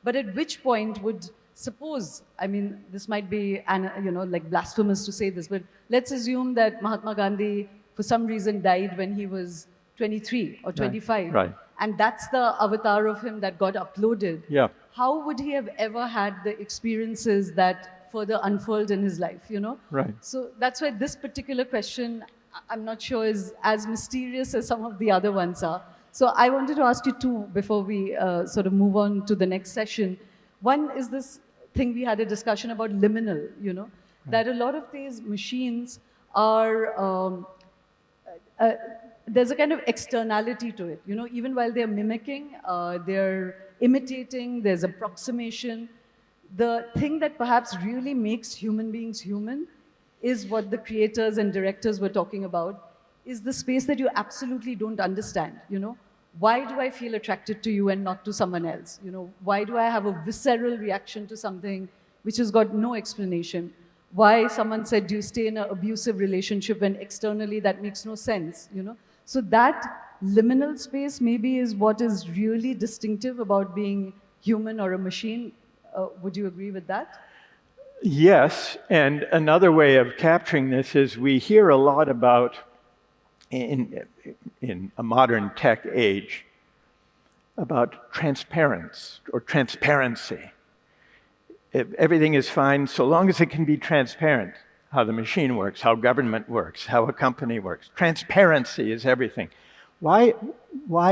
But at which point would, suppose, I mean, this might be, like blasphemous to say this, but let's assume that Mahatma Gandhi, for some reason, died when he was 23 or 25. Right. And that's the avatar of him that got uploaded. Yeah. How would he have ever had the experiences that further unfold in his life, Right. So that's why this particular question, I'm not sure is as mysterious as some of the other ones are. So I wanted to ask you two before we sort of move on to the next session. One is this thing we had a discussion about liminal, that a lot of these machines are, there's a kind of externality to it. Even while they're mimicking, they're imitating, there's approximation. The thing that perhaps really makes human beings human is what the creators and directors were talking about, is the space that you absolutely don't understand. Why do I feel attracted to you and not to someone else? Why do I have a visceral reaction to something which has got no explanation? Why someone said, do you stay in an abusive relationship when externally that makes no sense? So that liminal space maybe is what is really distinctive about being human or a machine. Would you agree with that? Yes, and another way of capturing this is we hear a lot about, in a modern tech age, about transparency or transparency. Everything is fine so long as it can be transparent, how the machine works, how government works, how a company works. Transparency is everything. Why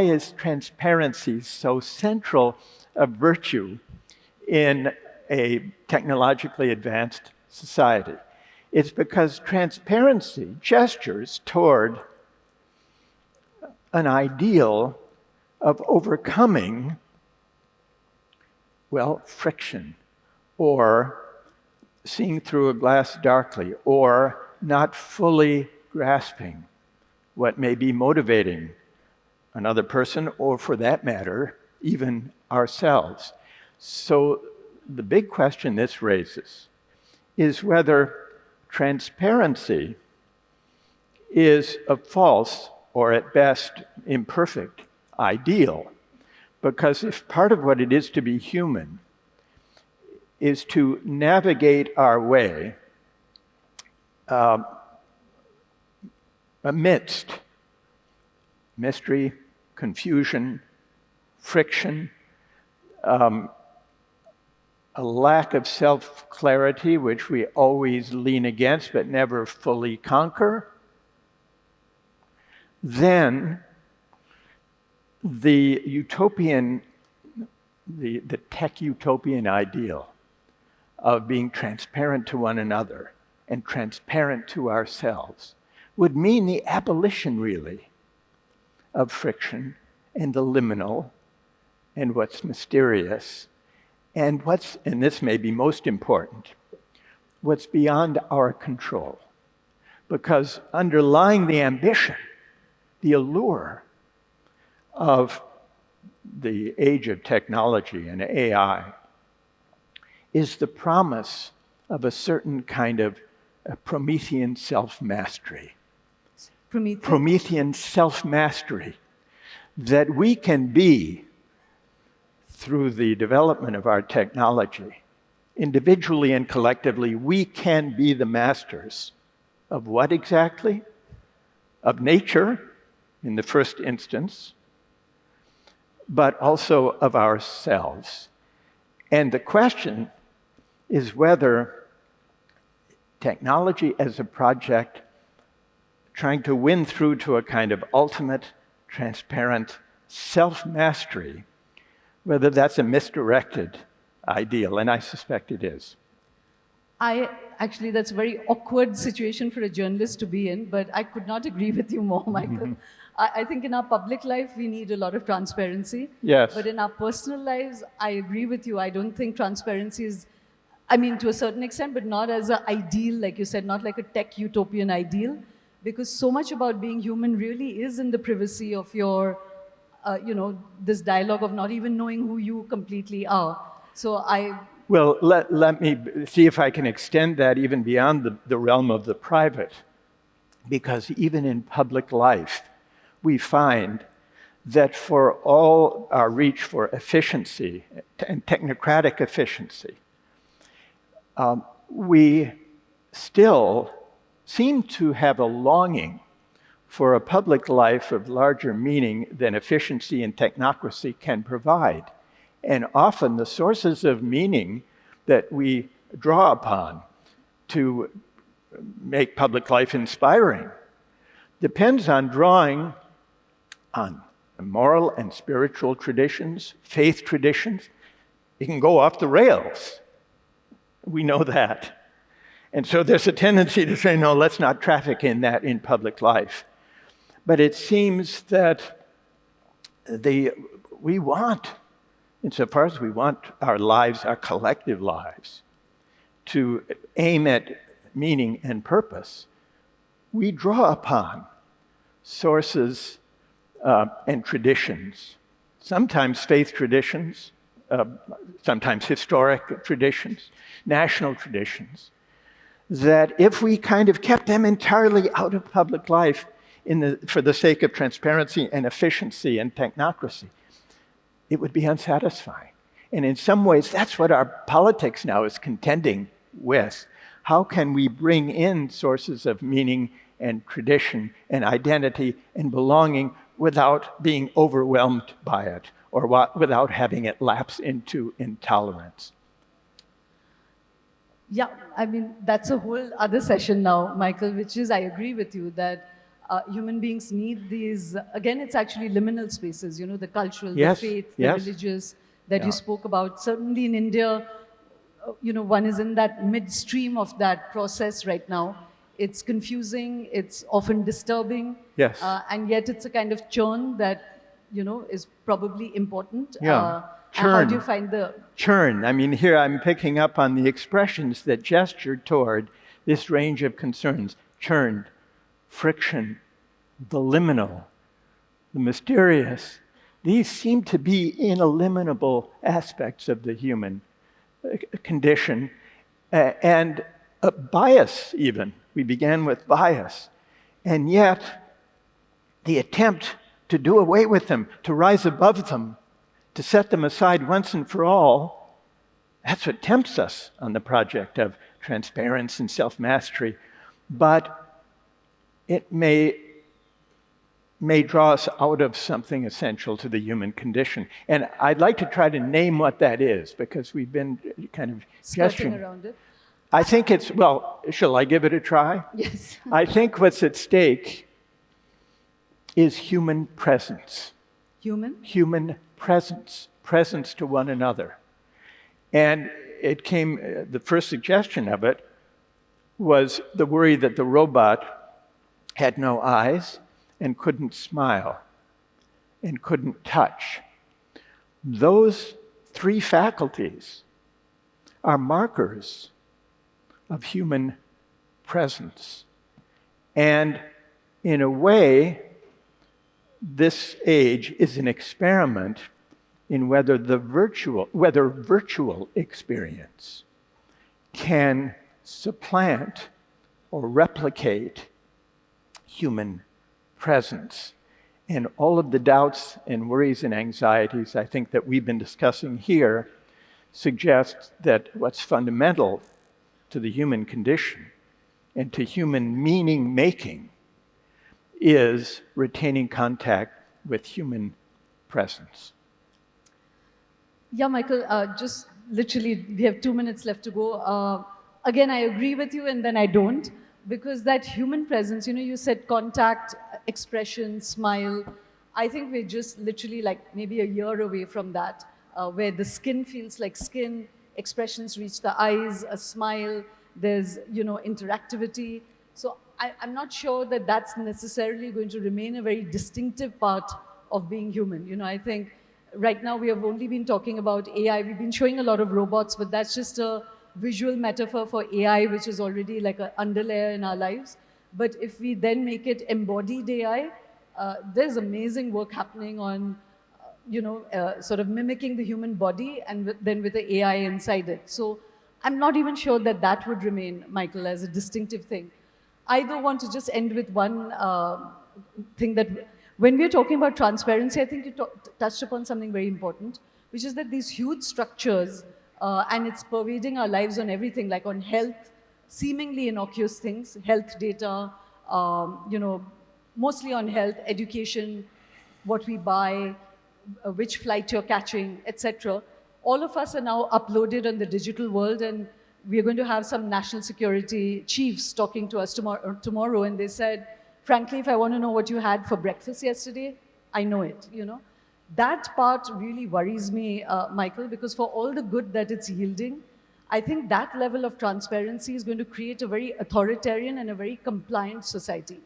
is transparency so central a virtue in a technologically advanced society? It's because transparency gestures toward an ideal of overcoming, well, friction, or seeing through a glass darkly, or not fully grasping what may be motivating another person, or for that matter, even ourselves. So the big question this raises is whether transparency is a false, or at best imperfect, ideal. Because if part of what it is to be human is to navigate our way amidst mystery, confusion, friction, a lack of self-clarity, which we always lean against but never fully conquer, then the utopian, the tech utopian ideal of being transparent to one another and transparent to ourselves would mean the abolition, really, of friction and the liminal and what's mysterious and and this may be most important, what's beyond our control. Because underlying the ambition, the allure of the age of technology and AI is the promise of a certain kind of Promethean self-mastery. Promethean self-mastery that we can be through the development of our technology. Individually and collectively, we can be the masters of what exactly? Of nature, in the first instance, but also of ourselves. And the question is whether technology as a project trying to win through to a kind of ultimate, transparent self-mastery, whether that's a misdirected ideal, and I suspect it is. Actually, that's a very awkward situation for a journalist to be in, but I could not agree with you more, Michael. Mm-hmm. I think in our public life, we need a lot of transparency. Yes. But in our personal lives, I agree with you. I don't think transparency is, I mean, to a certain extent, but not as an ideal, like you said, not like a tech utopian ideal, because so much about being human really is in the privacy of your, this dialogue of not even knowing who you completely are. So Well, let me see if I can extend that even beyond the realm of the private. Because even in public life, we find that for all our reach for efficiency and technocratic efficiency, we still seem to have a longing for a public life of larger meaning than efficiency and technocracy can provide. And often the sources of meaning that we draw upon to make public life inspiring depends on drawing on moral and spiritual traditions, faith traditions. It can go off the rails. We know that. And so there's a tendency to say, no, let's not traffic in that in public life. But it seems that we want, insofar as we want our lives, our collective lives, to aim at meaning and purpose, we draw upon sources and traditions, sometimes faith traditions, sometimes historic traditions, national traditions, that if we kind of kept them entirely out of public life for the sake of transparency and efficiency and technocracy, it would be unsatisfying. And in some ways, that's what our politics now is contending with. How can we bring in sources of meaning and tradition and identity and belonging without being overwhelmed by it or without having it lapse into intolerance? Yeah, I mean, that's a whole other session now, Michael, which is, I agree with you that human beings need these, again, it's actually liminal spaces, you know, the cultural, Yes, the faith, yes. the religious that Yeah. you spoke about. Certainly in India, you know, one is in that midstream of that process right now. It's confusing, it's often disturbing, Yes. and yet it's a kind of churn that, you know, is probably important. Yeah. And how Churn. do you find the Churn. I mean, here I'm picking up on the expressions that gesture toward this range of concerns. Churned, friction, the liminal, the mysterious. These seem to be ineliminable aspects of the human condition. And bias, even. We began with bias. And yet, the attempt to do away with them, to rise above them, to set them aside once and for all, that's what tempts us on the project of transparency and self-mastery. But it may draw us out of something essential to the human condition. And I'd like to try to name what that is, because we've been kind of skirting gesturing. around it? I think it's, well, shall I give it a try? Yes. I think what's at stake is human presence. Human? Human presence, presence to one another. And it came, the first suggestion of it was the worry that the robot had no eyes and couldn't smile and couldn't touch. Those three faculties are markers of human presence. And in a way, this age is an experiment in whether virtual experience can supplant or replicate human presence. And all of the doubts and worries and anxieties I think that we've been discussing here suggest that what's fundamental to the human condition and to human meaning making is retaining contact with human presence. Yeah, Michael, just literally, we have 2 minutes left to go. Again, I agree with you and then I don't, because that human presence, you know, you said contact, expression, smile. I think we're just literally like maybe a year away from that, where the skin feels like skin, expressions reach the eyes, a smile, there's, you know, interactivity. So I'm not sure that that's necessarily going to remain a very distinctive part of being human. You know, I think right now we have only been talking about AI. We've been showing a lot of robots, but that's just a visual metaphor for AI, which is already like an underlayer in our lives. But if we then make it embodied AI, there's amazing work happening on, you know, sort of mimicking the human body and then with the AI inside it. So I'm not even sure that that would remain, Michael, as a distinctive thing. I do want to just end with one thing that When we're talking about transparency, I think you touched upon something very important, which is that these huge structures, and it's pervading our lives on everything, like on health, seemingly innocuous things, health data, mostly on health, education, what we buy, which flight you're catching, etc. All of us are now uploaded on the digital world, and we're going to have some national security chiefs talking to us tomorrow, and they said, frankly, if I want to know what you had for breakfast yesterday, I know it, That part really worries me, Michael, because for all the good that it's yielding, I think that level of transparency is going to create a very authoritarian and a very compliant society,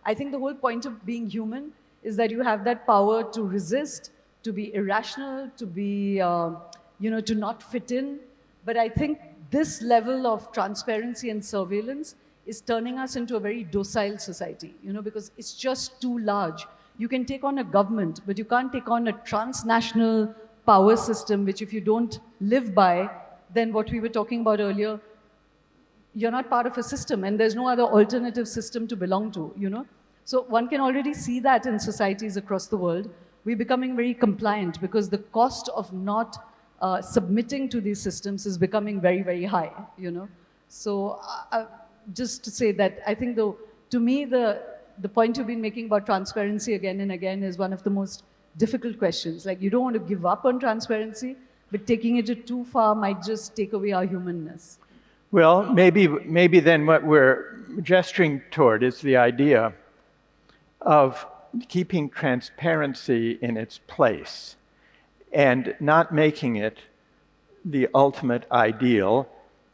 I think the whole point of being human is that you have that power to resist, to be irrational, to be, to not fit in. But I think this level of transparency and surveillance is turning us into a very docile society, because it's just too large. You can take on a government, but you can't take on a transnational power system, which if you don't live by, then what we were talking about earlier, you're not part of a system, and there's no other alternative system to belong to, So one can already see that in societies across the world. We're becoming very compliant because the cost of not submitting to these systems is becoming very, very high, So just to say that I think, to me, the point you've been making about transparency again and again is one of the most difficult questions. Like, you don't want to give up on transparency, but taking it too far might just take away our humanness. Well, maybe then what we're gesturing toward is the idea of keeping transparency in its place and not making it the ultimate ideal,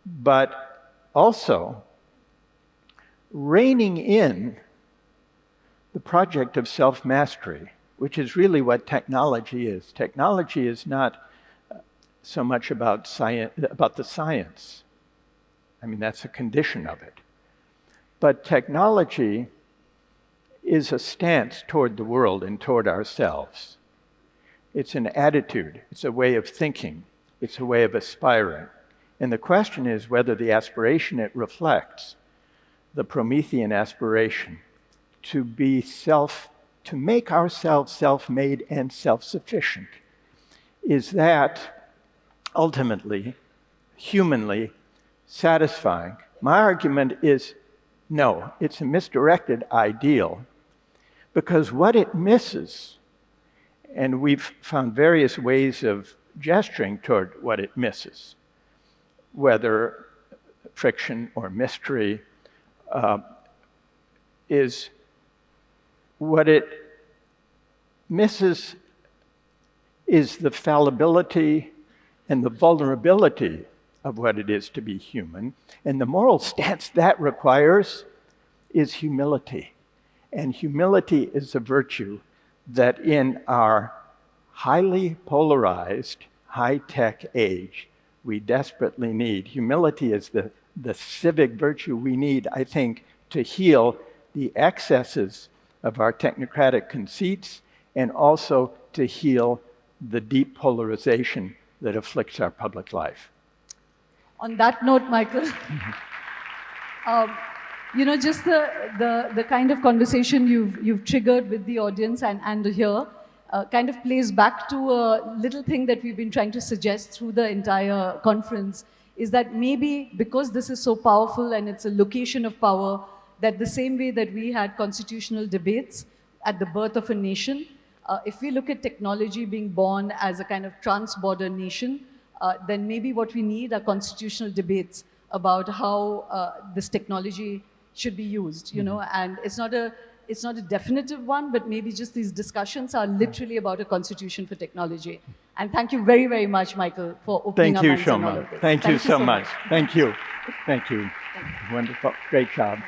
but also reining in the project of self-mastery, which is really what technology is. Technology is not so much about the science. I mean, that's a condition of it. But technology is a stance toward the world and toward ourselves. It's an attitude. It's a way of thinking. It's a way of aspiring. And the question is whether the aspiration it reflects, the Promethean aspiration, to make ourselves self-made and self-sufficient, is that ultimately, humanly satisfying? My argument is no, it's a misdirected ideal, because what it misses, and we've found various ways of gesturing toward what it misses, whether friction or mystery, is what it misses is the fallibility and the vulnerability of what it is to be human. And the moral stance that requires is humility. And humility is a virtue that in our highly polarized, high-tech age, we desperately need. Humility is the civic virtue we need, I think, to heal the excesses of our technocratic conceits and also to heal the deep polarization that afflicts our public life. On that note, Michael, just the kind of conversation you've triggered with the audience and here kind of plays back to a little thing that we've been trying to suggest through the entire conference, is that maybe because this is so powerful and it's a location of power, that the same way that we had constitutional debates at the birth of a nation, if we look at technology being born as a kind of trans-border nation, then maybe what we need are constitutional debates about how this technology should be used, and it's not a definitive one, but maybe just these discussions are literally about a constitution for technology. And thank you very, very much, Michael, for opening our minds on all of this. Thank you so much. Thank you. Thank you. Wonderful. Great job.